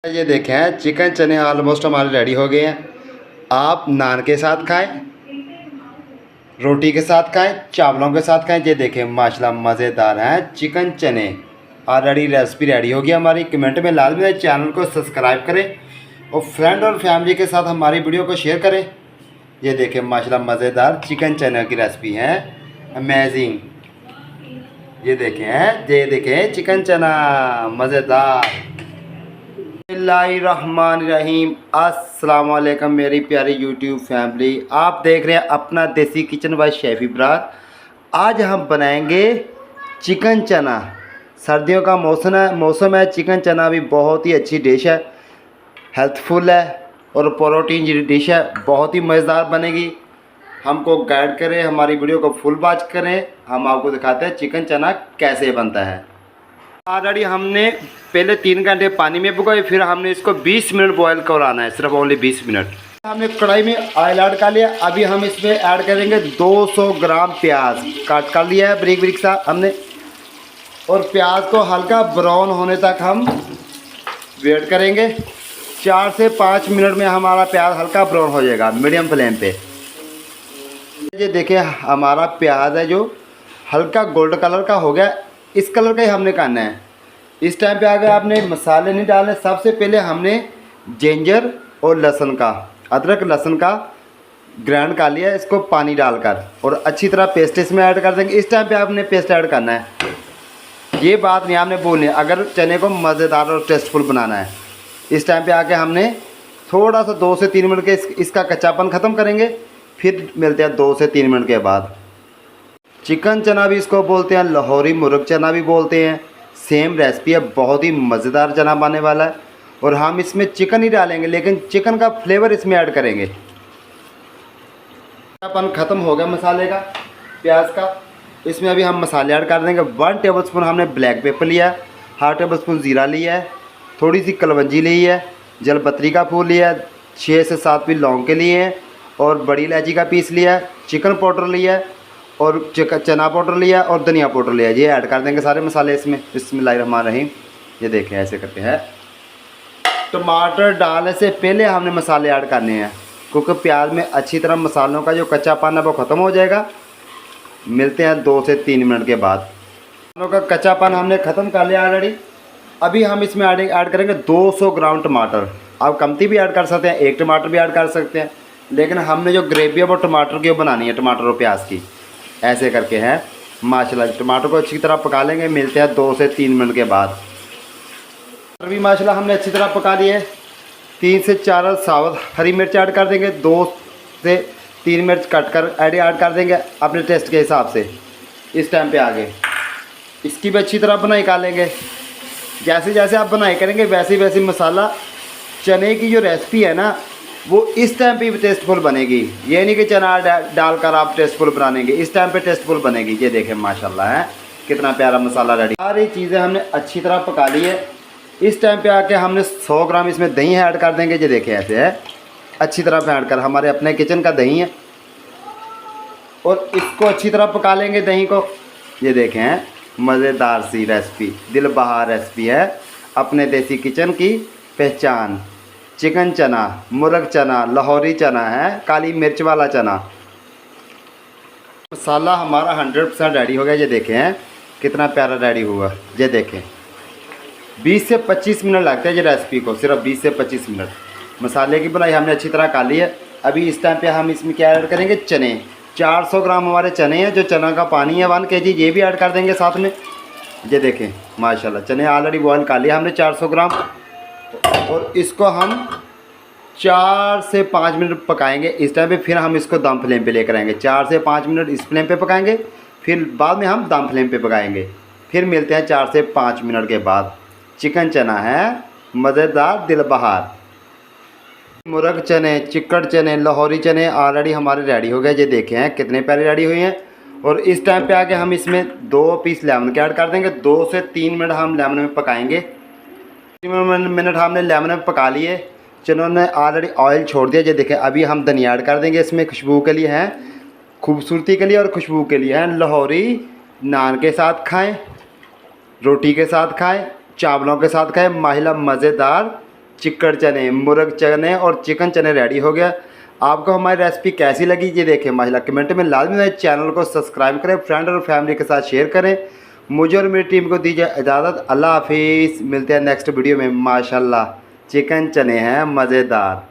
ये देखें चिकन चने ऑलमोस्ट हमारे रेडी हो गए हैं। आप नान के साथ खाएं, रोटी के साथ खाएं, चावलों के साथ खाएं। ये देखें माशाल्लाह मज़ेदार हैं चिकन चने। ऑलरेडी रेसिपी रेडी हो गई हमारी। कमेंट में लाजमी चैनल को सब्सक्राइब करें और फ्रेंड और फैमिली के साथ हमारी वीडियो को शेयर करें। ये देखें माशाल्लाह मज़ेदार चिकन चने की रेसिपी है, अमेजिंग। ये देखें चिकन चना मज़ेदार। बिस्मिल्लाहिर्रहमानिर्रहीम। अस्सलाम वालेकुम मेरी प्यारी यूट्यूब फैमिली। आप देख रहे हैं अपना देसी किचन बाय शेफ़ इब्रार। आज हम बनाएंगे चिकन चना। सर्दियों का मौसम है। चिकन चना भी बहुत ही अच्छी डिश है, हेल्थफुल है और प्रोटीन डिश है। बहुत ही मज़ेदार बनेगी। हमको गाइड करें, हमारी वीडियो को फुल वॉच करें। हम आपको दिखाते हैं चिकन चना कैसे बनता है। ऑलरेडी हमने पहले 3 घंटे पानी में भिगोए, फिर हमने इसको 20 मिनट बॉयल कराना है, सिर्फ ओनली 20 मिनट। हमने कढ़ाई में ऑयल ऐड कर लिया। अभी हम इसमें ऐड करेंगे 200 ग्राम प्याज काट कर लिया है बारीक सा हमने। और प्याज को हल्का ब्राउन होने तक हम वेट करेंगे। 4 से 5 मिनट में हमारा प्याज हल्का ब्राउन हो जाएगा मीडियम फ्लेम पे। ये देखिए हमारा प्याज है जो हल्का गोल्ड कलर का हो गया। इस कलर का ही हमने करना है। इस टाइम पे आगे आपने मसाले नहीं डालने। सबसे पहले हमने जिंजर और लहसुन का, अदरक लहसुन का ग्राइंड कर लिया, इसको पानी डालकर और अच्छी तरह पेस्ट इसमें ऐड कर देंगे। इस टाइम पे आपने पेस्ट ऐड करना है। ये बात नहीं आपने बोलनी है अगर चने को मज़ेदार और टेस्टफुल बनाना है। इस टाइम पे आके हमने थोड़ा सा 2 से 3 मिनट के इसका कच्चापन ख़त्म करेंगे। फिर मिलते हैं 2 से 3 मिनट के बाद। चिकन चना भी इसको बोलते हैं, लाहौरी मुर्ग चना भी बोलते हैं। सेम रेसिपी है, बहुत ही मज़ेदार चना बनने वाला है। और हम इसमें चिकन ही डालेंगे, लेकिन चिकन का फ्लेवर इसमें ऐड करेंगे। अपन ख़त्म हो गया मसाले का, प्याज का। इसमें अभी हम मसाले ऐड कर देंगे। 1 टेबलस्पून हमने ब्लैक पेपर लिया है, 1/2 टेबलस्पून ज़ीरा लिया है, थोड़ी सी कलवंजी ली है, जलपत्री का फूल लिया है, 6 से 7 पीस लौंग के लिए हैं और बड़ी इलायची का पीस लिया है, चिकन पाउडर लिया है और चना पाउडर लिया और धनिया पाउडर लिया। ये ऐड कर देंगे सारे मसाले इसमें। बिस्मिल्लाहिर्रहमानिर्रहीम। ये देखें ऐसे करते हैं। टमाटर डालने से पहले हमने मसाले ऐड करने हैं, क्योंकि प्याज में अच्छी तरह मसालों का जो कच्चापन है वो ख़त्म हो जाएगा। मिलते हैं 2 से 3 मिनट के बाद। मसालों का कच्चापन हमने ख़त्म कर लिया ऑलरेडी। अभी हम इसमें ऐड करेंगे 200 ग्राम टमाटर। आप कमती भी ऐड कर सकते हैं, 1 टमाटर भी ऐड कर सकते हैं, लेकिन हमने जो ग्रेवी है वो टमाटर की बनानी है, टमाटर और प्याज की। ऐसे करके हैं माशाल्लाह। टमाटर को अच्छी तरह पका लेंगे। मिलते हैं 2 से 3 मिनट के बाद। टमाटर भी माशाल्लाह हमने अच्छी तरह पका लिए। 3 से 4 साबुत हरी मिर्च ऐड कर देंगे। 2 से 3 मिर्च कट कर ऐड कर देंगे अपने टेस्ट के हिसाब से। इस टाइम पे आगे इसकी भी अच्छी तरह बनाई कर लेंगे। जैसे जैसे आप बनाई करेंगे वैसे वैसे मसाला चने की जो रेसिपी है ना वो इस टाइम पे भी टेस्टफुल बनेगी। ये नहीं कि चना डालकर आप टेस्टफुल बनाएंगे, इस टाइम पे टेस्टफुल बनेगी। ये देखें माशाल्लाह है कितना प्यारा मसाला रेडी। सारी चीज़ें हमने अच्छी तरह पका ली है। इस टाइम पे आके हमने 100 ग्राम इसमें दही ऐड कर देंगे। ये देखें ऐसे है अच्छी तरह फेंट कर, हमारे अपने किचन का दही है और इसको अच्छी तरह पका लेंगे दही को। ये देखें मज़ेदार सी रेसिपी, दिल बहार रेसिपी है, अपने देसी किचन की पहचान। चिकन चना, मुर्ग चना, लाहौरी चना है, काली मिर्च वाला चना। मसाला हमारा 100% रेडी हो गया। ये देखें हैं कितना प्यारा रेडी हुआ। ये देखें 20 से 25 मिनट लगते हैं ये रेसिपी को, सिर्फ 20 से 25 मिनट। मसाले की बनाई हमने अच्छी तरह कर ली है। अभी इस टाइम पे हम इसमें क्या ऐड करेंगे, चने। 400 ग्राम हमारे चने हैं, जो चना का पानी है 1 kg, ये भी ऐड कर देंगे साथ में। ये देखें माशाल्लाह चने ऑलरेडी बॉयल कर लिया हमने 400 ग्राम। और इसको हम 4 से 5 मिनट पकाएंगे इस टाइम पे। फिर हम इसको दम फ्लेम पे लेकर आएंगे। 4 से 5 मिनट इस फ्लेम पे पकाएंगे, फिर बाद में हम दम फ्लेम पे पकाएंगे। फिर मिलते हैं 4 से 5 मिनट के बाद। चिकन चना है मज़ेदार दिल बहार। मुर्ग चने, चिकन चने, लाहौरी चने ऑलरेडी हमारे रेडी हो गए। ये देखे हैं कितने प्यारे रेडी हुए हैं। और इस टाइम पे आके हम इसमें 2 पीस लेमन के ऐड कर देंगे। 2 से 3 मिनट हम लेमन में पकाएंगे। 3 मिनट हमने लेमन में पका लिए। चनों ने ऑलरेडी ऑयल छोड़ दिया। ये देखें अभी हम धनिया ऐड कर देंगे इसमें, खुशबू के लिए हैं, खूबसूरती के लिए और खुशबू के लिए हैं। लाहौरी नान के साथ खाएं, रोटी के साथ खाएं, चावलों के साथ खाएं। माहिला मज़ेदार चिकन चने, मुर्ग चने और चिकन चने रेडी हो गया। आपको हमारी रेसिपी कैसी लगी ये देखें माशाल्लाह कमेंट में लाजमी मेरे चैनल को सब्सक्राइब करें, फ्रेंड और फैमिली के साथ शेयर करें। मुझे और मेरी टीम को दीजिए इजाज़त। अल्लाह हाफिज़। मिलते हैं नेक्स्ट वीडियो में। माशाल्लाह चिकन चने हैं मज़ेदार।